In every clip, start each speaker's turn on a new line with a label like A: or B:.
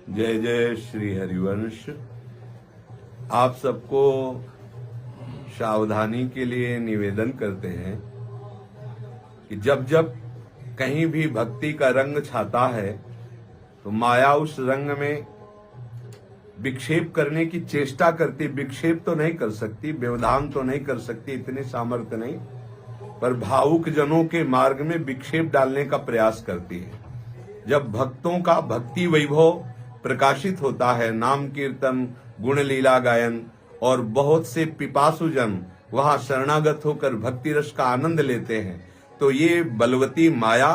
A: जय जय श्री हरिवंश। आप सबको सावधानी के लिए निवेदन करते हैं कि जब जब कहीं भी भक्ति का रंग छाता है तो माया उस रंग में विक्षेप करने की चेष्टा करती। विक्षेप तो नहीं कर सकती, व्यवधान तो नहीं कर सकती, इतनी सामर्थ्य नहीं, पर भावुक जनों के मार्ग में विक्षेप डालने का प्रयास करती है। जब भक्तों का भक्ति वैभव प्रकाशित होता है, नाम कीर्तन गुण लीला गायन, और बहुत से पिपासुजन वहां शरणागत होकर भक्ति रस का आनंद लेते हैं, तो ये बलवती माया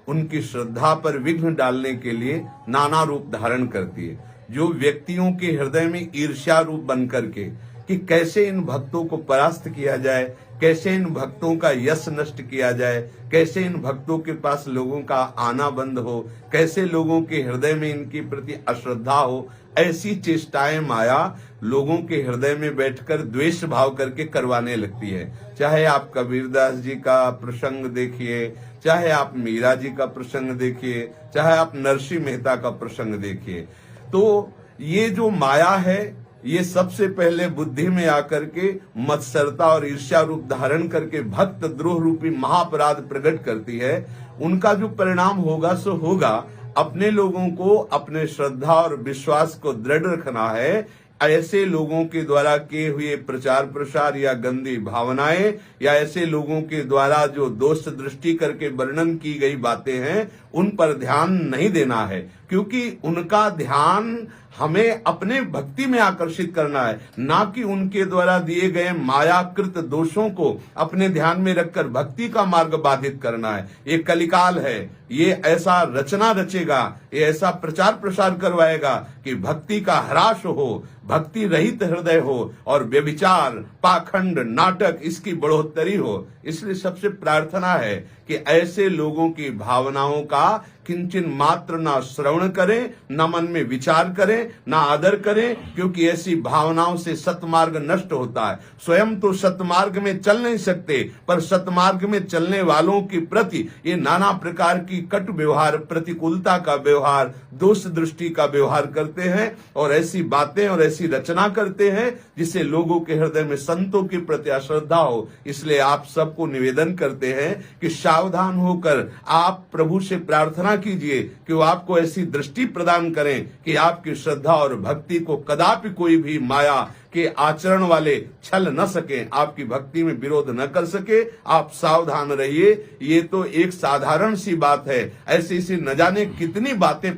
A: उनकी श्रद्धा पर विघ्न डालने के लिए नाना रूप धारण करती है। जो व्यक्तियों के हृदय में ईर्ष्या रूप बन करके कि कैसे इन भक्तों को परास्त किया जाए, कैसे इन भक्तों का यश नष्ट किया जाए, कैसे इन भक्तों के पास लोगों का आना बंद हो, कैसे लोगों के हृदय में इनकी प्रति अश्रद्धा हो, ऐसी चेष्टाएं माया लोगों के हृदय में बैठकर द्वेष भाव करके करवाने लगती है। चाहे आप कबीरदास जी का प्रसंग देखिए, चाहे आप मीरा जी का प्रसंग देखिए, चाहे आप नरसिंह मेहता का प्रसंग देखिए, तो ये जो माया है ये सबसे पहले बुद्धि में आकर के मत्सरता और ईर्ष्या रूप धारण करके भक्त द्रोह रूपी महापराध प्रकट करती है। उनका जो परिणाम होगा सो होगा। अपने लोगों को अपने श्रद्धा और विश्वास को दृढ़ रखना है। ऐसे लोगों के द्वारा किए हुए प्रचार प्रसार या गंदी भावनाएं या ऐसे लोगों के द्वारा जो दोष दृष्टि करके वर्णन की गई बातें हैं उन पर ध्यान नहीं देना है, क्योंकि उनका ध्यान हमें अपने भक्ति में आकर्षित करना है, ना कि उनके द्वारा दिए गए मायाकृत दोषों को अपने ध्यान में रखकर भक्ति का मार्ग बाधित करना है। ये कलिकाल है, ये ऐसा रचना रचेगा, ये ऐसा प्रचार प्रसार करवाएगा कि भक्ति का ह्रास हो, भक्ति रहित हृदय हो और व्यभिचार, पाखंड, नाटक इसकी बढ़ोतरी हो। इसलिए सबसे प्रार्थना है कि ऐसे लोगों की भावनाओं का किंचन मात्र ना श्रवण करें, ना मन में विचार करें, ना आदर करें, क्योंकि ऐसी भावनाओं से सतमार्ग नष्ट होता है। स्वयं तो सतमार्ग में चल नहीं सकते, पर सतमार्ग में चलने वालों के प्रति ये नाना प्रकार की कटु व्यवहार, प्रतिकूलता का व्यवहार, दोष दृष्टि का व्यवहार करते हैं और ऐसी बातें और ऐसी रचना करते हैं जिससे लोगों के हृदय में संतों के प्रति अश्रद्धा हो। इसलिए आप सबको निवेदन करते हैं कि सावधान होकर आप प्रभु से प्रार्थना कीजिए कि वो आपको ऐसी दृष्टि प्रदान करें कि आपकी श्रद्धा और भक्ति को कदापि कोई भी माया के आचरण वाले छल न सके, आपकी भक्ति में विरोध न कर सके। आप सावधान रहिए। ये तो एक साधारण सी बात है, ऐसी न जाने कितनी बातें